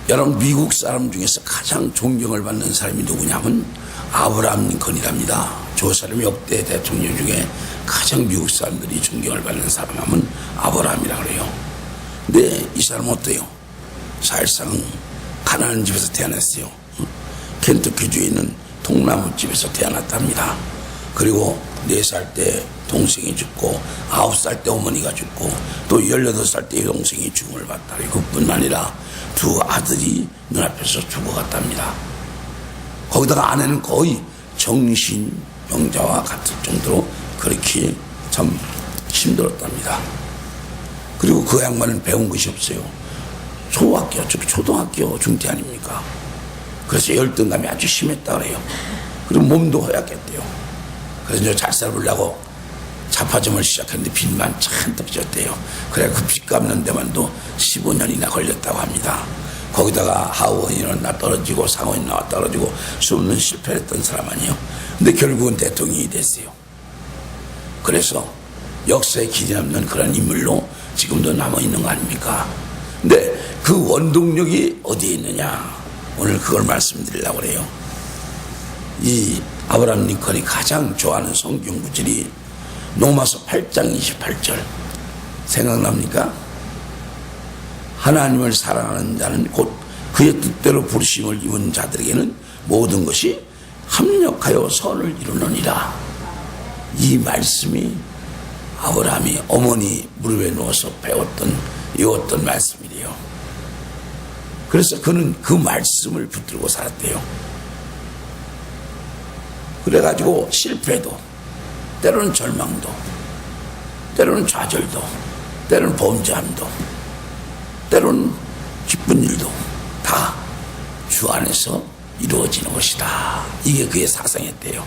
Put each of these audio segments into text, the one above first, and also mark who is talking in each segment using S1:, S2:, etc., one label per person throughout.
S1: 여러분, 미국 사람 중에서 가장 존경을 받는 사람이 누구냐면 아브라함 링컨이랍니다. 저 사람이 역대 대통령 중에 가장 미국 사람들이 존경을 받는 사람 하면 아브라함이라 그래요. 근데 이 사람은 어때요? 사실상 가난한 집에서 태어났어요. 켄터키주에 있는 통나무 집에서 태어났답니다. 그리고 4살 때 동생이 죽고 9살 때 어머니가 죽고 또 18살 때 동생이 죽음을 봤다. 그뿐만 아니라 2 아들이 눈앞에서 죽어갔답니다. 거기다가 아내는 거의 정신병자와 같을 정도로 그렇게 참 힘들었답니다. 그리고 그 양반은 배운 것이 없어요. 소학교, 초등학교 중퇴 아닙니까? 그래서 열등감이 아주 심했다 그래요. 그리고 몸도 허약했대요. 그래서 이제 잘 살으려고 자파점을 시작했는데 빚만 잔뜩 졌대요. 그래 그 빚 갚는 데만도 15년이나 걸렸다고 합니다. 거기다가 하원이는 나 떨어지고 상원이 나와 떨어지고 수업은 실패했던 사람 아니에요. 근데 결국은 대통령이 됐어요. 그래서 역사에 길이 남는 그런 인물로 지금도 남아있는 거 아닙니까? 근데 그 원동력이 어디에 있느냐? 오늘 그걸 말씀드리려고 그래요. 이 아브라함 링컨이 가장 좋아하는 성경 구절이 로마서 8장 28절 생각납니까? 하나님을 사랑하는 자는 곧 그의 뜻대로 부르심을 입은 자들에게는 모든 것이 합력하여 선을 이루느니라. 이 말씀이 아브라함이 어머니 무릎에 누워서 외웠던 말씀이래요. 그래서 그는 그 말씀을 붙들고 살았대요. 그래가지고 실패도, 때로는 절망도, 때로는 좌절도, 때로는 범죄함도, 때로는 기쁜 일도 다 주 안에서 이루어지는 것이다. 이게 그의 사상이었대요.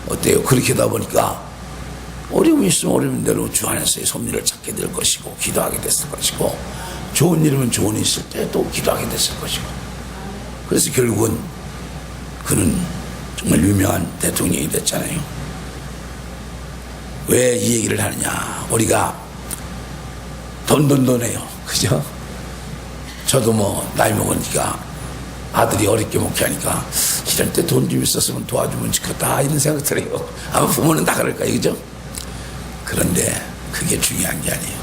S1: 어때요? 그렇게 하다 보니까 어려움이 있으면 어려운 대로 주 안에서의 섭리를 찾게 될 것이고 기도하게 됐을 것이고 좋은 일이면 좋은 일 있을 때 또 기도하게 됐을 것이고 그래서 결국은 그는 정말 유명한 대통령이 됐잖아요. 왜 이 얘기를 하느냐? 우리가 돈해요. 그죠? 저도 뭐 나이 먹으니까 아들이 어렵게 목회하니까 이럴 때 돈 좀 있었으면 도와주면 좋겠다 이런 생각 들어요. 아마 부모는 다 그럴 거예요. 그죠? 그런데 그게 중요한 게 아니에요.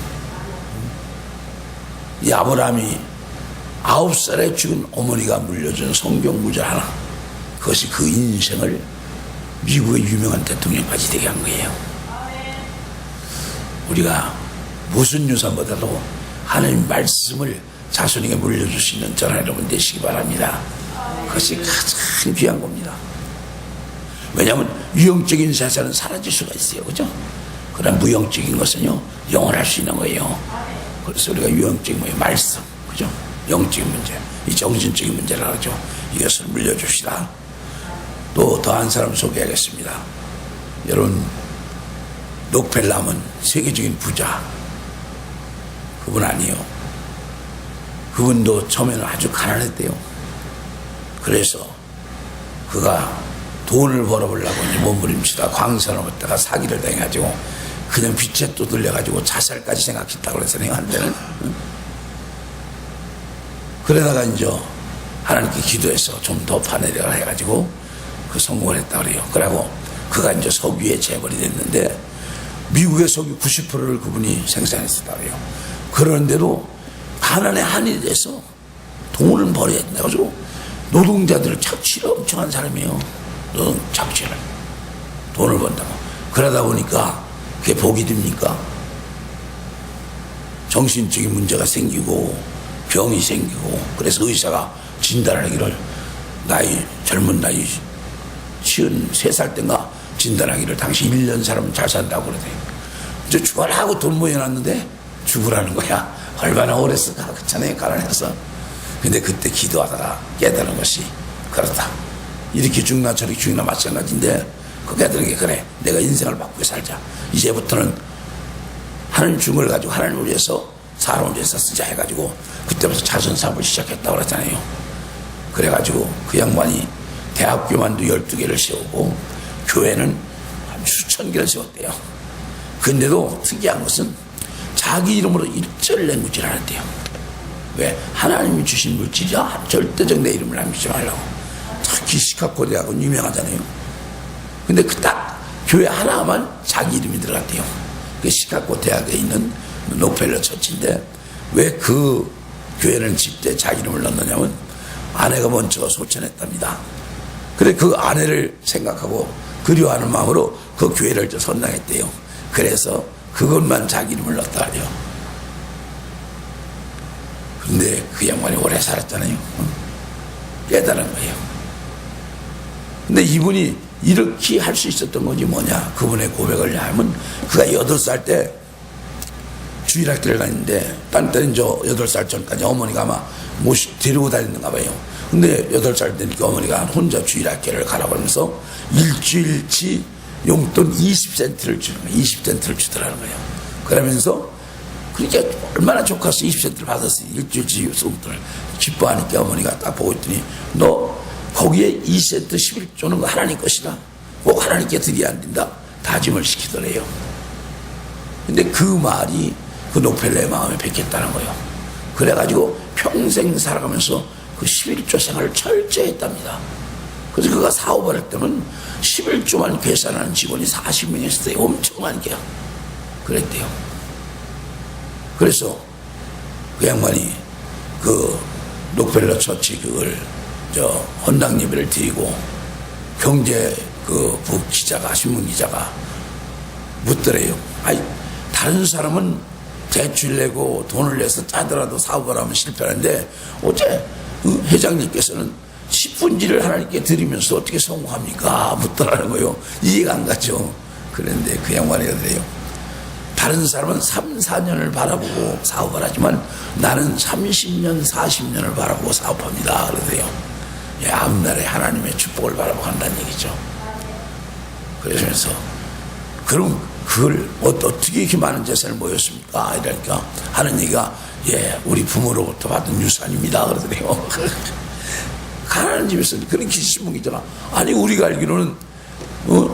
S1: 이 아브라함이 9살에 죽은 어머니가 물려준 성경 구절 하나, 그것이 그 인생을 미국의 유명한 대통령까지 되게 한 거예요. 우리가 무슨 유산보다도 하나님 말씀을 자손에게 물려줄 수 있는 저와 여러분 되시기 바랍니다. 그것이 가장 귀한 겁니다. 왜냐하면 유형적인 세상은 사라질 수가 있어요. 그죠? 그러나 무형적인 것은요 영원할 수 있는 거예요. 그래서 우리가 유형적인 거예요. 말씀, 그죠? 영적인 문제, 이 정신적인 문제라 그러죠. 이것을 물려줍시다. 또 더한 사람 소개하겠습니다. 여러분, 록펠러는 세계적인 부자, 그분 아니에요. 그분도 처음에는 아주 가난했대요. 그래서 그가 돈을 벌어보려고 몸부림치다 광산을 얻다가 사기를 당해가지고 그냥 빚에 또 들려가지고 자살까지 생각했다고 그랬어요. 한때는. 그러다가 이제 하나님께 기도해서 좀 더 파내려고 해가지고 그 성공을 했다고 그래요. 그러고 그가 이제 석유의 재벌이 됐는데 미국의 석유 90%를 그분이 생산했었다고 그래요. 그런데도 가난에 한이 돼서 돈을 벌어야 된다. 그래가지고 노동자들을 착취를 엄청 한 사람이에요. 노동 착취를. 돈을 번다고. 그러다 보니까 그게 복이 됩니까? 정신적인 문제가 생기고 병이 생기고 그래서 의사가 진단하기를 젊은 나이 53살 때인가 진단하기를 당신 1년 살면 잘 산다고 그러대. 이제 죽으라고 돈 모여놨는데 죽으라는 거야. 얼마나 오래 쓸까 그렇잖아요. 가난해서. 근데 그때 기도하다가 깨달은 것이 그렇다. 이렇게 죽나 저렇게 죽나 마찬가지인데 그 깨달은 게 그래. 내가 인생을 바꾸게 살자. 이제부터는 하나님 준 걸 가지고 하나님을 위해서 사람을 위해서 쓰자 해가지고 그때부터 자선 사업을 시작했다고 그랬잖아요. 그래가지고 그 양반이 대학교만도 12개를 세우고 교회는 한 수천 개를 세웠대요. 근데도 특이한 것은 자기 이름으로 일절 랭귀지를 하는데요. 교회 하나님이 주신 물질이야. 절대적 내 이름을 남기지 말라고. 특히 시카고 대학은 유명하잖아요. 근데 그 딱 교회 하나만 자기 이름이 들어갔대요. 그 시카고 대학에 있는 록펠러 처치인데 왜 그 교회는 집대 자기 이름을 넣느냐면 아내가 먼저 소천했답니다. 그래 그 아내를 생각하고 그리워하는 마음으로 그 교회를 선당했대요. 그래서 그것만 자기 이름을 넣었다 하죠. 근데 그 양반이 오래 살았잖아요. 깨달은 거예요. 근데 이분이 이렇게 할 수 있었던 건지 뭐냐, 그분의 고백을 하면 그가 8살 때 주일학교를 다니는데 딴 때는 8살 전까지 어머니가 아마 데리고 다니는가 봐요. 근데 8살 되니까 어머니가 혼자 주일학교를 가라고 하면서 일주일치 용돈 20센트를 주는 거예요. 20센트를 주더라는 거예요. 그러면서 그러니까 얼마나 좋겠어. 20센트를 받았으니 일주일치 용돈을 기뻐하니까 어머니가 딱 보고 있더니 너 거기에 2센트 11조는 하나님 것이다. 꼭 하나님께 드려야 안 된다. 다짐을 시키더래요. 근데 그 말이 그 록펠러의 마음에 bek했다는 거예요. 그래가지고 평생 살아가면서 그 11조 생활을 철저히 했답니다. 그래서 그가 사업을 할 때는 11조만 계산하는 직원이 40명 있었대요. 엄청 많게요. 그랬대요. 그래서 그 양반이 그 록펠러 처치 그걸 헌당 예배를 드리고 경제 그 부 기자가 신문 기자가 묻더래요. 아니 다른 사람은 대출 내고 돈을 내서 짜더라도 사업을 하면 실패하는데 어째 회장님께서는 10분지를 하나님께 드리면서 어떻게 성공합니까? 묻더라는 거예요. 이해가 안 가죠. 그런데 그 양반이 그래요. 다른 사람은 3, 4년을 바라보고 사업을 하지만 나는 30년, 40년을 바라보고 사업합니다. 그러더래요. 앞날에 하나님의 축복을 바라보고 한다는 얘기죠. 그러면서 그럼 그걸 어떻게 이렇게 많은 재산을 모였습니까? 이러니까 하는 얘기가 우리 부모로부터 받은 유산입니다. 그러더래요. 가난한 집에서 그런 신문 기자가 아니 우리가 알기로는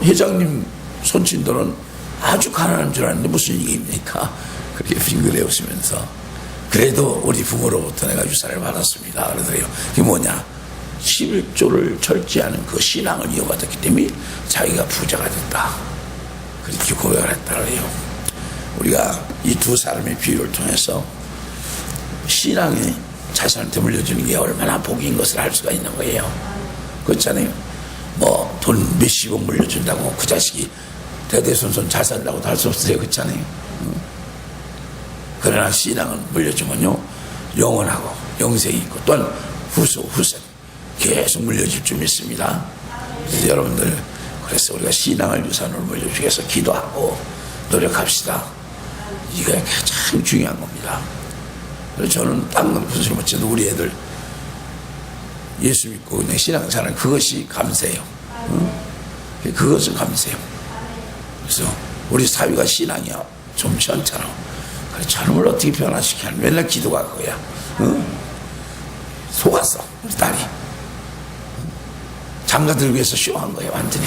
S1: 회장님 손친들은 아주 가난한 줄 알았는데 무슨 얘기입니까? 그렇게 빙그레 웃으면서 그래도 우리 부모로부터 내가 유산을 받았습니다. 그러더래요. 그게 뭐냐? 11조를 철저하는 그 신앙을 이어받았기 때문에 자기가 부자가 됐다. 그렇게 고백을 했다 그래요. 우리가 이 두 사람의 비유를 통해서 신앙이 자신한테 물려주는 게 얼마나 복인 것을 알 수가 있는 거예요. 그렇잖아요. 뭐 돈 몇십억 물려준다고 그 자식이 대대손손 잘 산다고도 할 수 없어요. 그렇잖아요. 그러나 신앙은 물려주면요 영원하고 영생이 있고 또한 후세 계속 물려줄 줄 믿습니다. 그래서 여러분들 그래서 우리가 신앙을 유산으로 물려주기 위해서 기도하고 노력합시다. 이게 가장 중요한 겁니다. 그래서 저는 땅 부수를 못해도 우리 애들 예수 믿고 그냥 신앙생활 그것이 감사해요. 그것은 감사해요. 그래서 우리 사위가 신앙이야 좀 시원찮아. 그래 저놈을 어떻게 변화시켜? 맨날 기도가 그거야. 속았어 우리 딸이. 장가 들기 위해서 쇼한 거예요 완전히.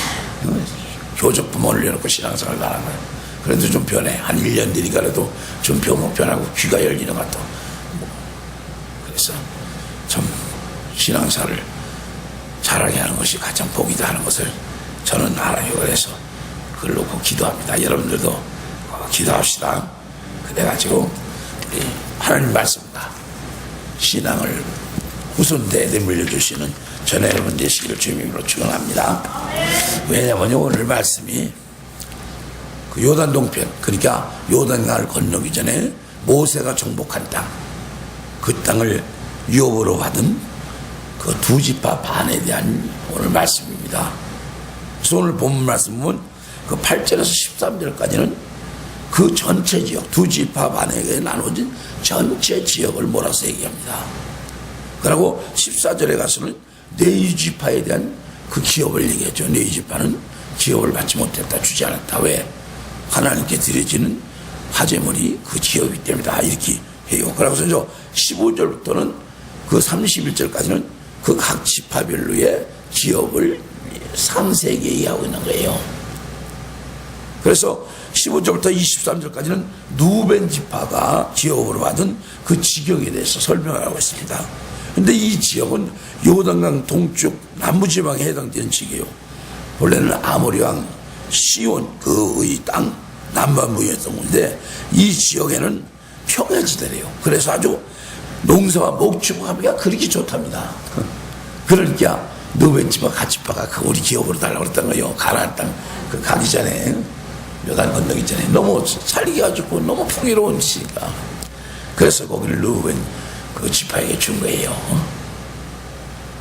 S1: 교적 부모를 내놓고 신앙생활을 나간 거예요. 그래도 좀 변해. 한 1년 뒤니까 그래도 좀 변하고 귀가 열리는 것 같아. 그래서 좀 신앙생활을 잘하게 하는 것이 가장 복이다 하는 것을 저는 알아요. 그래서 그걸 놓고 기도합니다. 여러분들도 기도합시다. 그래가지고 우리 하나님 말씀과 신앙을 후손대에 물려주시는 전에 여러분 되시기를 주님으로 축원합니다. 왜냐하면 오늘 말씀이 그 요단 동편 그러니까 요단강을 건너기 전에 모세가 정복한 땅 그 땅을 유업으로 받은 그 두 지파 반에 대한 오늘 말씀입니다. 그래서 오늘 본문 말씀은 그 8절에서 13절까지는 그 전체 지역 두 지파 반에게 나눠진 전체 지역을 몰아서 얘기합니다. 그리고 14절에 가서는 네 지파에 대한 그 기업을 얘기했죠. 네 지파는 기업을 받지 못했다. 주지 않았다. 왜? 하나님께 드려지는 화제물이 그 기업이기 때문이다. 이렇게 해요. 그러고서 15절부터는 그 31절까지는 그 각 지파별로의 기업을 상세하게 이해하고 있는 거예요. 그래서 15절부터 23절까지는 누벤 지파가 기업으로 받은 그 지경에 대해서 설명하고 있습니다. 그런데 이 지역은 요단강 동쪽 남부지방에 해당되는 지역이에요. 원래는 아모리 왕 시온 그의 땅 남반부였던 건데 이 지역에는 평야지대래요. 그래서 아주 농사와 목축하기가 그렇게 좋답니다. 그러니까 누벤 지파 가치파가 그 우리 기업으로 달라고 그랬던 거예요. 가나안 땅 그 가기 전에 요단 건너기 전에 너무 살기가 좋고 너무 풍요로운 지니까 그래서 거기를 누벤 그 지파에게 준 거예요.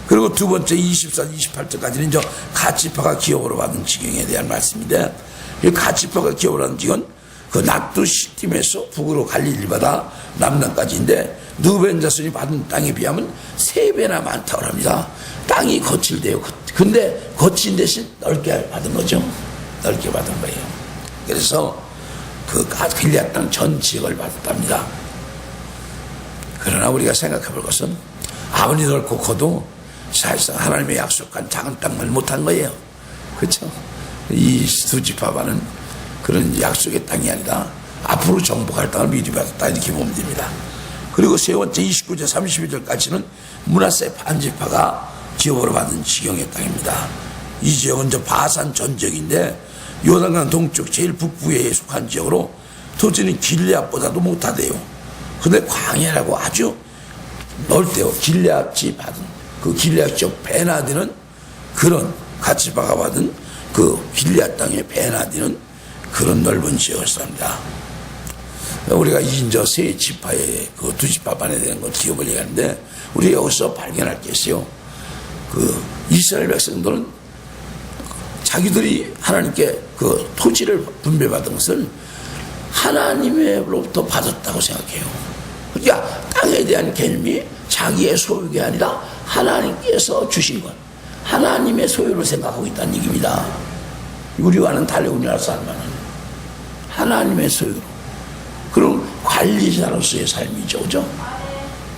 S1: 그리고 두 번째 24, 28절까지는 저 가치파가 기업으로 받은 지경에 대한 말씀인데 이 가치파가 기업으로 받은 지경은 그 낙두 시팀에서 북으로 갈릴리 바다 남남까지인데 누벤 자손이 받은 땅에 비하면 3배나 많다고 합니다. 땅이 거칠대요. 근데 거친 대신 넓게 받은 거죠. 넓게 받은 거예요. 그래서 그 길앗 땅 전 지역을 받았답니다. 그러나 우리가 생각해 볼 것은 아무리 넓고 커도 사실상 하나님의 약속한 작은 땅을 못한 거예요. 그렇죠? 이 두 지파만은 그런 약속의 땅이 아니라 앞으로 정복할 땅을 미리 받았다 이렇게 보면 됩니다. 그리고 세 번째 29절 32절까지는 므낫세 반지파가 기업으로 받은 지경의 땅입니다. 이 지역은 저 바산 전 지역인데 요단강 동쪽 제일 북부에 속한 지역으로 토지는 길앗보다도 못하대요. 근데 광야라고 아주 넓대요. 길앗이 받은 그 길앗 지역 베나디는 그런 가치파가 받은 그 길앗 땅에 베나디는 그런 넓은 지역을 쌉니다. 우리가 이제 세 지파의 그 두 지파반에 대한 걸 기업을 얘기하는데 우리 여기서 발견할 게 있어요. 그 이스라엘 백성들은 자기들이 하나님께 그 토지를 분배받은 것을 하나님으로부터 받았다고 생각해요. 그러니까 땅에 대한 개념이 자기의 소유가 아니라 하나님께서 주신 것, 하나님의 소유를 생각하고 있다는 얘기입니다. 우리와는 달리 우리나라 사람은 하나님의 소유로. 그럼 관리자로서의 삶이죠. 그죠?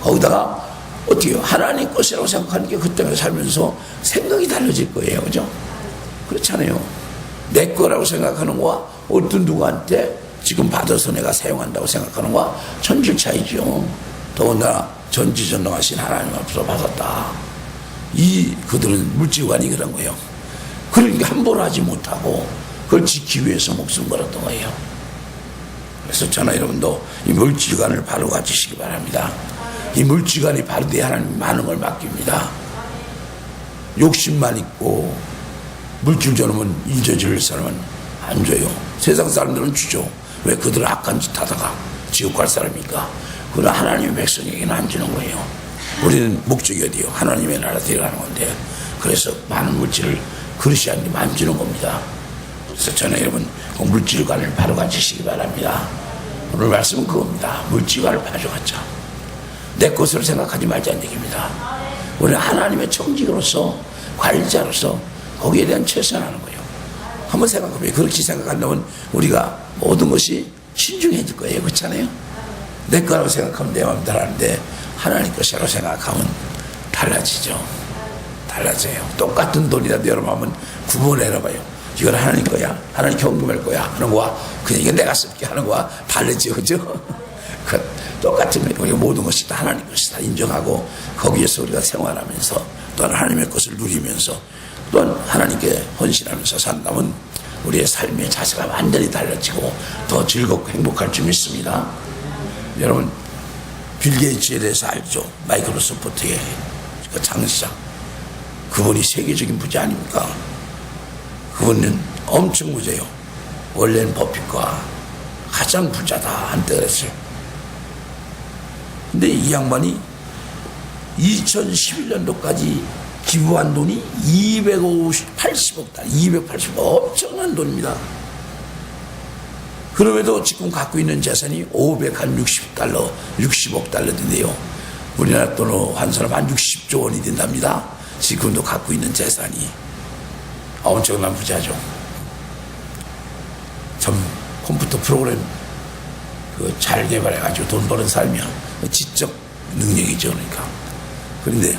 S1: 거기다가 어떻게 해요? 하나님 것이라고 생각하니까 그때가 살면서 생각이 달라질 거예요. 그죠? 그렇잖아요. 내 거라고 생각하는 거와 어떤 누구한테 지금 받아서 내가 사용한다고 생각하는 거와 천질 차이죠. 더군다나 전지전능하신 하나님 앞에서 받았다. 그들은 물질관이 그런 거예요. 그러니까 함부로 하지 못하고 그걸 지키기 위해서 목숨 걸었던 거예요. 그래서 저나 여러분도 이 물질관을 바로 가지시기 바랍니다. 이 물질관이 바로 돼 하나님 많은 걸 맡깁니다. 욕심만 있고 물질 줘놓으면 잊어질 사람은 안 줘요. 세상 사람들은 주죠. 왜 그들은 악한 짓 하다가 지옥 갈 사람입니까? 그러나 하나님의 백성에게는 안 주는 거예요. 우리는 목적이 어디요? 하나님의 나라 데려가는 건데 그래서 많은 물질을 그릇이 아니면 안 주는 겁니다. 그래서 저는 여러분 물질관을 바로 가지시기 바랍니다. 오늘 말씀은 그겁니다. 물질관을 바로 가자. 내 것을 생각하지 말자는 얘기입니다. 우리는 하나님의 청지로서 관리자로서 거기에 대한 최선하는 거예요. 한번 생각해보세요. 그렇게 생각한다면 우리가 모든 것이 신중해질 거예요. 그렇잖아요? 내 거라고 생각하면 내 마음대로 하는데 하나님 것이라고 생각하면 달라지죠. 달라져요. 똑같은 돈이라도 여러분 한번 구분해봐요. 이건 하나님 거야. 하나님 경금할 거야. 하는 거와 그냥 이게 내가 쓸게 하는 거와 다르죠. 그죠? 똑같은 거예요. 우리가 모든 것이 다 하나님 것이다 인정하고 거기에서 우리가 생활하면서 또한 하나님의 것을 누리면서 또한 하나님께 헌신하면서 산다면 우리의 삶의 자세가 완전히 달라지고 더 즐겁고 행복할 줄 믿습니다. 여러분 빌 게이츠에 대해서 알죠? 마이크로소프트의 장시장 그분이 세계적인 부자 아닙니까? 그분은 엄청 부자예요. 원래는 버핏과 가장 부자다 한때 그랬어요. 근데 이 양반이 2011년도까지 기부한 돈이 280억 달러, 280억 엄청난 돈입니다. 그럼에도 지금 갖고 있는 재산이 560달러, 60억 달러인데요. 우리나라 돈으로 환산하면 한 60조 원이 된답니다. 지금도 갖고 있는 재산이 엄청난 부자죠. 참 컴퓨터 프로그램 잘 개발해가지고 돈 버는 삶이야. 지적 능력이죠. 그러니까. 그런데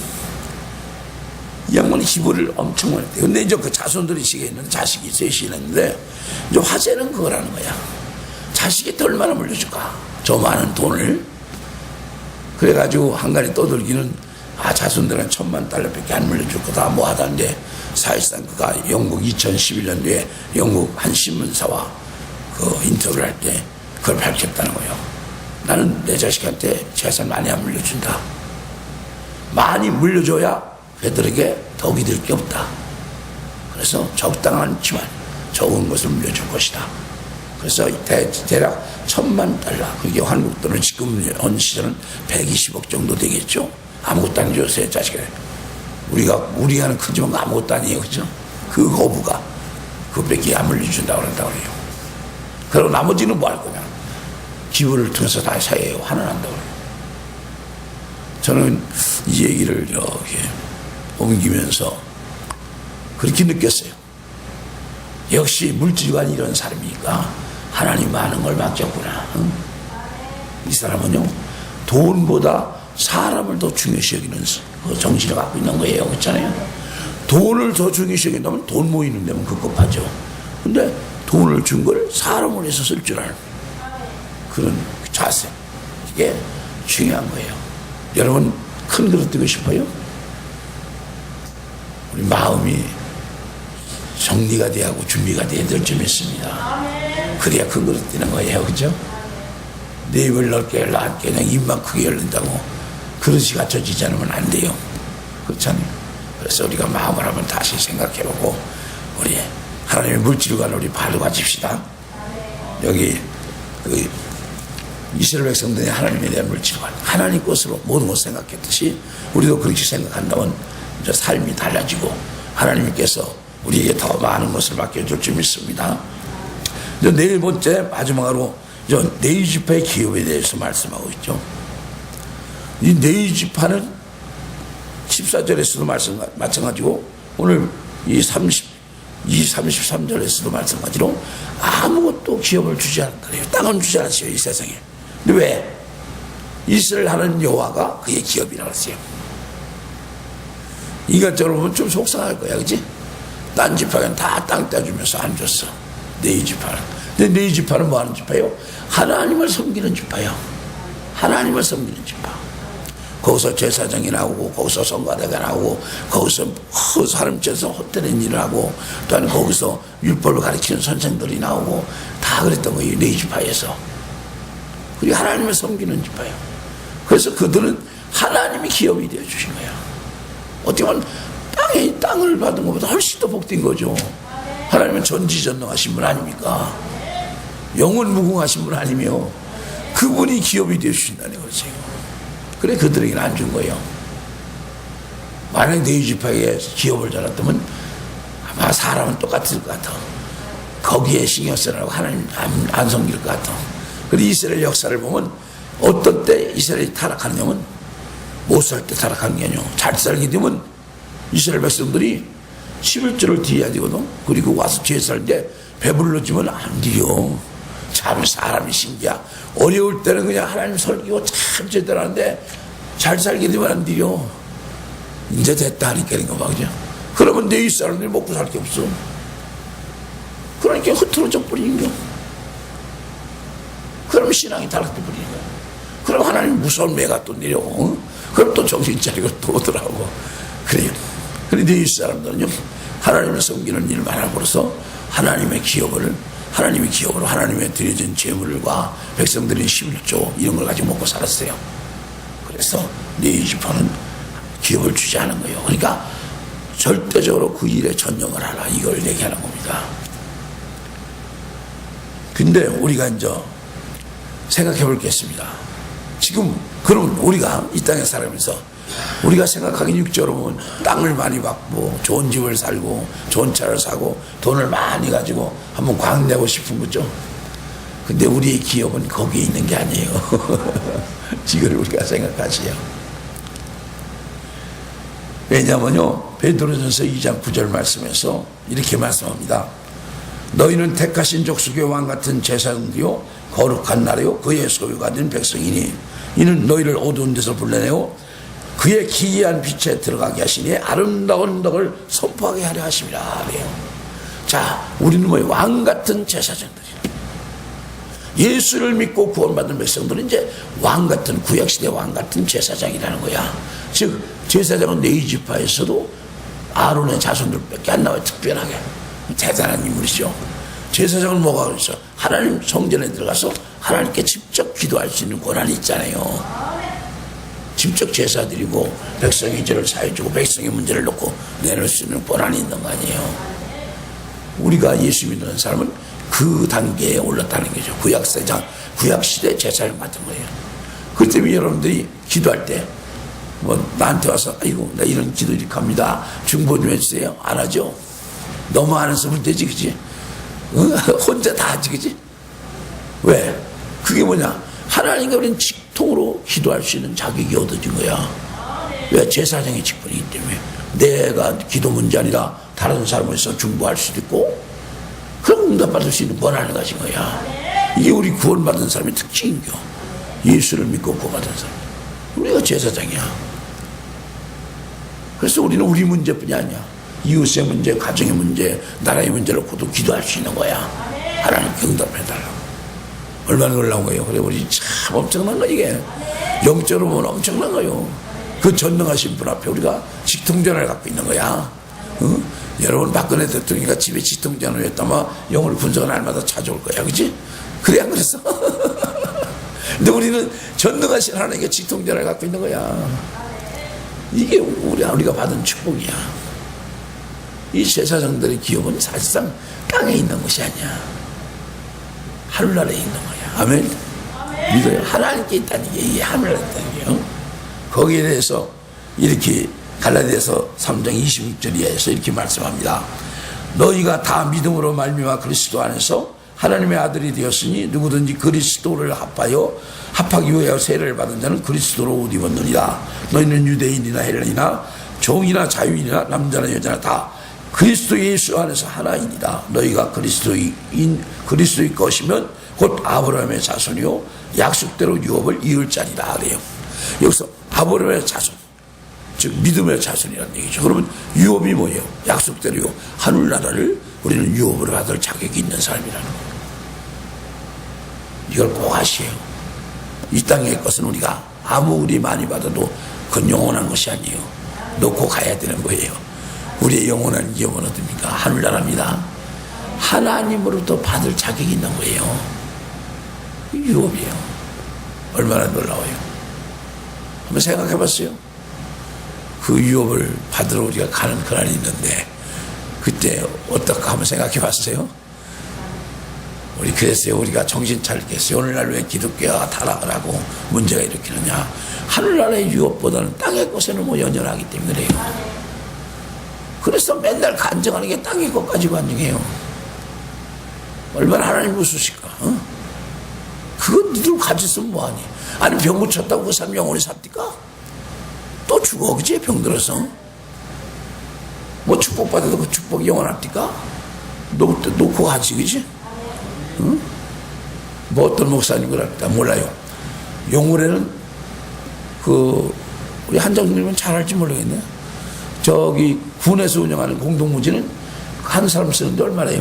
S1: 이 양반이 많이 기부를 엄청 많이 했대요. 근데 이제 그 자손들이 시에 있는 자식이 셋이 있는데 이제 화제는 그거라는 거야. 자식한테 얼마나 물려줄까? 저 많은 돈을. 그래가지고 한간에 떠들기는 자손들은 $10,000,000밖에 안 물려줄 거다 뭐 하다는데 사실상 그가 영국 2011년도에 영국 한 신문사와 그 인터뷰를 할 때 그걸 밝혔다는 거예요. 나는 내 자식한테 재산 많이 안 물려준다. 많이 물려줘야 그들에게 덕이 될 게 없다. 그래서 적당하지만 적은 것을 물려줄 것이다. 그래서 대략 $10,000,000. 그게 한국 돈은 지금 어느 시절은 120억 정도 되겠죠. 아무것도 안 줬어요, 자식에. 우리가는 크지만 아무것도 아니에요, 그죠? 그 거부가 그것밖에 안 물려준다고 그런다고 그래요. 그리고 나머지는 뭐 할 거냐? 기부를 통해서 다 사회에 환원한다고 그래요. 저는 이 얘기를 이렇게 옮기면서 그렇게 느꼈어요. 역시 물질관 이런 사람이니까 하나님 많은 걸 맡겼구나. 응? 이 사람은요, 돈보다 사람을 더 중요시 여기는 그 정신을 갖고 있는 거예요. 그렇잖아요. 돈을 더 중요시 여긴다면 돈 모이는 데면 급급하죠. 근데 돈을 준 걸 사람을 위해서 쓸 줄 아는 그런 자세. 이게 중요한 거예요. 여러분, 큰 그릇 되고 싶어요? 우리 마음이 정리가 돼야 하고 준비가 돼야 될 점 있습니다. 그래야 큰 그릇 되는 거예요. 그죠? 내 입을 넓게 열라, 그냥 입만 크게 열린다고 그릇이 갖춰지지 않으면 안 돼요. 그렇잖아요. 그래서 우리가 마음을 한번 다시 생각해보고 우리 하나님의 물질관을 우리 바로 가집시다. 여기 그 이스라엘 백성들이 하나님에 대한 물질관, 하나님 것으로 모든 것을 생각했듯이 우리도 그렇게 생각한다면 이제 삶이 달라지고 하나님께서 우리에게 더 많은 것을 맡겨줄 줄 믿습니다. 이제 네 번째 마지막으로 네이지파의 기업에 대해서 말씀하고 있죠. 이 네이지파는 14절에서도 마찬가지고 오늘 이 33절에서도 마찬가지로 아무것도 기업을 주지 않았다. 땅은 주지 않았어요, 이 세상에. 근데 왜? 이스라엘 하는 여호와가 그의 기업이라고 했어요. 인간적으로 보면 좀 속상할 거야, 그치? 딴 지파는 다 땅 떼주면서 안 줬어. 네 지파는. 근데 네 지파는 뭐 하는 지파요? 하나님을 섬기는 지파요. 하나님을 섬기는 지파. 거기서 제사장이 나오고, 거기서 성가대가 나오고, 거기서 사람 째서 헛되는 일을 하고, 또한 거기서 율법을 가르치는 선생들이 나오고, 다 그랬던 거예요, 네 지파에서. 그리고 하나님을 섬기는 지파예요. 그래서 그들은 하나님이 기업이 되어 주신 거예요. 어떻게 보면 땅을 받은 것보다 훨씬 더 복된 거죠. 하나님은 전지전능하신 분 아닙니까? 영원무궁하신 분 아니며 그분이 기업이 되어 주신다는 거죠. 그래 그들에게는 안 준 거예요. 만약 네 지파에 기업을 달았다면 아마 사람은 똑같을 것 같아. 거기에 신경 쓰느라고 하나님 안 섬길 것 같아. 그리고 이스라엘 역사를 보면 어떤 때 이스라엘이 타락하느냐면 못 살 때 타락하는 게 아니에요. 잘 살게 되면 이스라엘 백성들이 11절을 뒤에 되거든. 그리고 와서 뒤에 살 때 배불러지면 안 돼요. 참 사람이 신기야. 어려울 때는 그냥 하나님 설기고 참 제대로 하는데 잘 살게 되면 안 돼요. 이제 됐다 하니까 그런 거 봐, 그죠? 그러면 내 윗사람들이 먹고 살 게 없어. 그러니까 흐트러져 버리는 거야. 그럼 신앙이 타락돼 버리는 거야. 그럼 하나님 무서운 매가 또 내려. 그럼 또 정신 차리고 또 오더라고. 그래요. 그런데 이 사람들은요, 하나님을 섬기는 일을 말함으로써 하나님의 기업으로 하나님의 드려진 재물과 백성들이 11조 이런 걸 가지고 먹고 살았어요. 그래서 네 지파는 기업을 주지 않은 거예요. 그러니까 절대적으로 그 일에 전념을 하라, 이걸 얘기하는 겁니다. 근데 우리가 이제 생각해 볼 게 있습니다. 지금 그럼 우리가 이 땅에 살면서 우리가 생각하기엔 육적으로 보면 땅을 많이 받고 좋은 집을 살고 좋은 차를 사고 돈을 많이 가지고 한번 광내고 싶은 거죠. 근데 우리의 기업은 거기에 있는 게 아니에요. 이걸 우리가 생각하시요. 왜냐하면요, 베드로전서 2장 9절 말씀에서 이렇게 말씀합니다. 너희는 택하신 족속의 왕 같은 제사장이요 거룩한 나라요 그의 소유가 된 백성이니 이는 너희를 어두운 데서 불러내어 그의 기이한 빛에 들어가게 하시니 아름다운 덕을 선포하게 하려 하심이라. 그래요. 자, 우리는 뭐 왕같은 제사장들이야. 예수를 믿고 구원받은 백성들은 이제 왕같은, 구약시대 왕같은 제사장이라는 거야. 즉 제사장은 레위 지파에서도 아론의 자손들밖에 안 나와요. 특별하게 대단한 인물이죠. 제사장은 뭐가 그래서 하나님 성전에 들어가서 하나님께 직접 기도할 수 있는 권한이 있잖아요. 직접 제사 드리고 백성의 죄를 사해주고 백성의 문제를 놓고 내놓을 수 있는 권한이 있는 거 아니에요. 우리가 예수 믿는 사람은 그 단계에 올랐다는 거죠. 구약시대 제사를 맡은 거예요. 그 때문에 여러분들이 기도할 때 뭐 나한테 와서 아이고 나 이런 기도 이렇게 합니다, 중보 좀 해주세요, 안 하죠. 너무 안 했으면 되지, 그지? 혼자 다 하지, 그지? 왜? 그게 뭐냐? 하나님과 우리는 직통으로 기도할 수 있는 자격이 얻어진 거야. 왜? 제사장의 직분이기 때문에. 내가 기도 문제 아니라 다른 사람을 위해서 중보할 수도 있고 그런 응답받을 수 있는 권한을 가진 거야. 이게 우리 구원받은 사람의 특징이죠. 예수를 믿고 구원받은 사람. 우리가 제사장이야. 그래서 우리는 우리 문제뿐이 아니야. 이웃의 문제, 가정의 문제, 나라의 문제를 놓고도 기도할 수 있는 거야. 하나님께 응답을 해달라고. 얼마나 놀라운 거예요. 그래, 우리 참 엄청난 거, 이게. 영적으로 보면 엄청난 거예요. 그 전능하신 분 앞에 우리가 직통전을 갖고 있는 거야. 응? 여러분, 박근혜 대통령이가 집에 직통전을 했다면 영을 분석은 날마다 찾아올 거야. 그치? 그래, 안 그랬어? 근데 우리는 전능하신 하나님께 직통전을 갖고 있는 거야. 이게 우리가 받은 축복이야. 이 제사장들의 기업은 사실상 땅에 있는 것이 아니야. 하늘나라에 있는 거야. 아멘. 믿어요. 하나님께 있다는 게 이게 하늘나라에 있다는 게요. 거기에 대해서 이렇게 갈라디아서 3장 26절 이하에서 이렇게 말씀합니다. 너희가 다 믿음으로 말미암아 그리스도 안에서 하나님의 아들이 되었으니 누구든지 그리스도를 합하기 위하여 세례를 받은 자는 그리스도로 옷 입었느니라. 너희는 유대인이나 헬라인이나 종이나 자유인이나 남자나 여자나 다 그리스도 예수 안에서 하나이니라. 너희가 그리스도의 것이면 곧 아브라함의 자손이요 약속대로 유업을 이을 자리라. 그래요. 여기서 아브라함의 자손, 즉 믿음의 자손이라는 얘기죠. 그러면 유업이 뭐예요? 약속대로요. 하늘나라를 우리는 유업을 받을 자격이 있는 사람이라는 거예요. 이걸 꼭 아시에요. 이 땅의 것은 우리가 아무리 많이 받아도 그건 영원한 것이 아니에요. 놓고 가야 되는 거예요. 우리의 영원한 기업은 어딥니까? 하늘나라입니다. 하나님으로부터 받을 자격이 있는 거예요. 유업이에요. 얼마나 놀라워요. 한번 생각해 봤어요. 그 유업을 받으러 우리가 가는 그날이 있는데 그때 어떨까 한번 생각해 봤어요. 우리 그랬어요. 우리가 정신 차리겠어요. 오늘날 왜 기독교가 타락을 하고 문제가 일으키느냐. 하늘나라의 유업보다는 땅의 것에 너무 연연하기 때문에 그래요. 그래서 맨날 간증하는 게 땅의 것 가지고 간증해요. 얼마나 하나님 웃으실까. 어? 그건 니들 가졌으면 뭐하니. 아니 병 고쳤다고 그 사람 영원히 삽니까? 또 죽어, 그치? 병들어서. 뭐 축복받아도 그 축복이 영원합니까? 놓고 가지, 그치? 응? 뭐 어떤 목사님 그럽니다. 몰라요. 용울에는 우리 한정님은 잘 알지 모르겠네. 저기 군에서 운영하는 공동무지는 한 사람 쓰는데 얼마나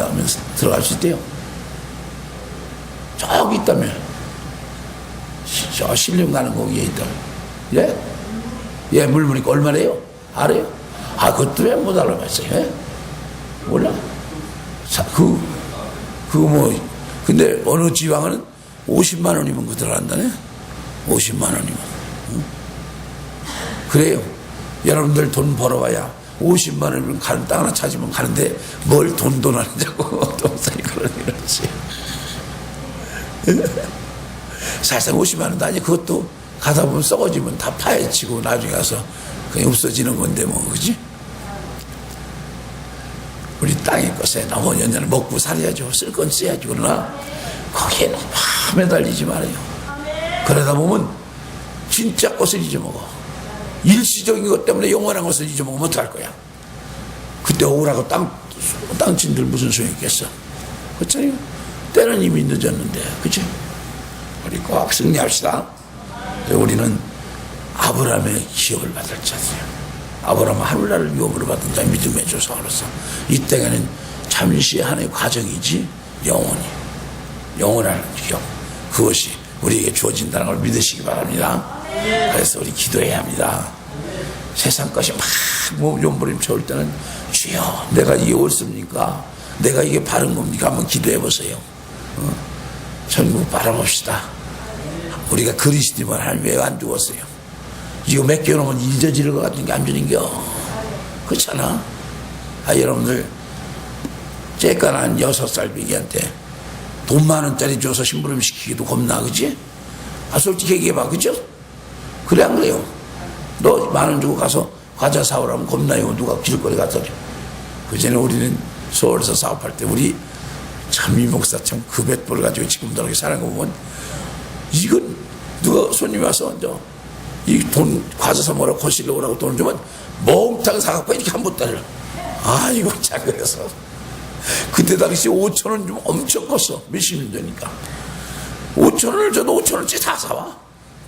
S1: 하면 들어갈 수 있대요? 저기 있다며. 저 신령 가는 거기에 있다. 예? 예, 물으니까 얼마래요? 알아요? 아, 그것도 왜 못 알아봤어요? 예? 몰라? 근데 어느 지방은 50만 원이면 그 들어간다네? 50만 원이면. 응? 그래요. 여러분들 돈 벌어와야 50만 원이면 가는 땅 하나 찾으면 가는데 뭘 돈 하느냐고 동생이 그런 이러지. 사실상 50만 원도 아니 그것도 가다 보면 썩어지면 다 파헤치고 나중에 가서 그냥 없어지는 건데 뭐, 그지? 우리 땅의 것에 너무 연연을 먹고 살아야죠. 쓸 건 써야죠. 그러나 거기에 너무 매달리지 말아요. 그러다 보면 진짜 것을 잊어먹어. 일시적인 것 때문에 영원한 것을 잊어먹으면 어떡할 거야? 그때 억울하고 땅친들 무슨 소용이 있겠어? 그렇잖아요. 때는 이미 늦었는데, 그치? 우리 꼭 승리합시다. 우리는 아브라함의 기업을 받을 자세요. 아브라함은 하늘나라를 유업으로 받은 자 믿음의 조상으로서 이 땅에는 잠시 하나의 과정이지 영원한 기업, 그것이 우리에게 주어진다는 걸 믿으시기 바랍니다. 그래서 우리 기도해야 합니다. 세상 것이 막 몸부림쳐 올 때는 주여 내가 이게 옳습니까? 내가 이게 바른 겁니까? 한번 기도해 보세요. 천국 바라봅시다. 우리가 그리스도만 하나님 왜 안 죽었어요? 이거 몇 개 놓으면 잊어질 것 같은 게 안 주는겨. 그렇잖아. 여러분들 쬐깐한 6살 비기한테 돈 많은짜리 줘서 심부름 시키기도 겁나, 그지? 솔직히 얘기해봐, 그죠? 그래 안 그래요? 너 10,000원 주고 가서 과자 사오라면 겁나요. 누가 길거리 갖다 줘. 그전에 우리는 서울에서 사업할 때 우리 참 이 목사 참 급액벌 가지고 지금도 이렇게 사는 거 보면 이건 누가 손님 와서 이 돈 과자 사 먹으라고 거실로 오라고 돈을 주면 몽땅 사갖고 이렇게 한 보따리를 이거 참 그래서 그때 당시 5,000원 좀 엄청 컸어. 몇십 년 되니까 5,000원을 줘도 5,000원치 다 사와.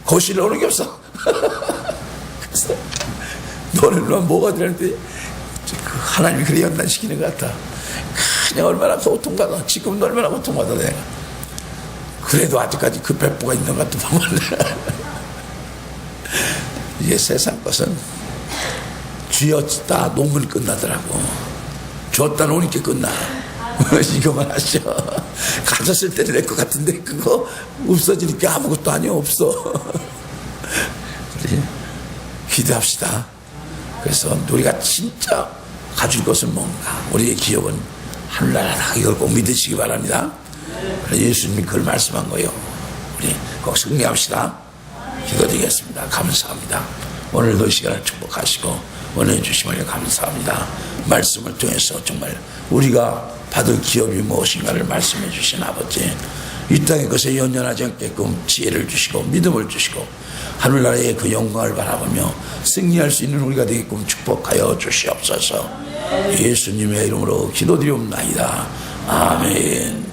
S1: 거실로 오는 게 없어. 그래서 너는 뭐가 되는데 하나님이 그래 연단시키는 것 같아. 그냥 얼마나 고통받아. 지금도 얼마나 고통받아 내가. 그래도 아직까지 그 배포가 있는 것 같아 보면 이게 세상 것은 쥐었다 놓으면 끝나더라고. 줬다 놓으니까 끝나. 이거만 하셔. 가졌을 때는 낼 것 같은데 그거 없어지니까 아무것도 아니야. 없어. 우리 기도합시다. 그래서 우리가 진짜 가질 것은 뭔가, 우리의 기업은 하늘나라다. 이걸 꼭 믿으시기 바랍니다. 예수님이 그걸 말씀한 거예요. 우리 꼭 승리합시다. 기도드리겠습니다. 감사합니다. 오늘도 이 시간을 축복하시고 원해 주심을 감사합니다. 말씀을 통해서 정말 우리가 받을 기업이 무엇인가를 말씀해 주신 아버지, 이 땅의 것에 연연하지 않게끔 지혜를 주시고 믿음을 주시고 하늘나라의 그 영광을 바라보며 승리할 수 있는 우리가 되게끔 축복하여 주시옵소서. 예수님의 이름으로 기도드리옵나이다. 아멘.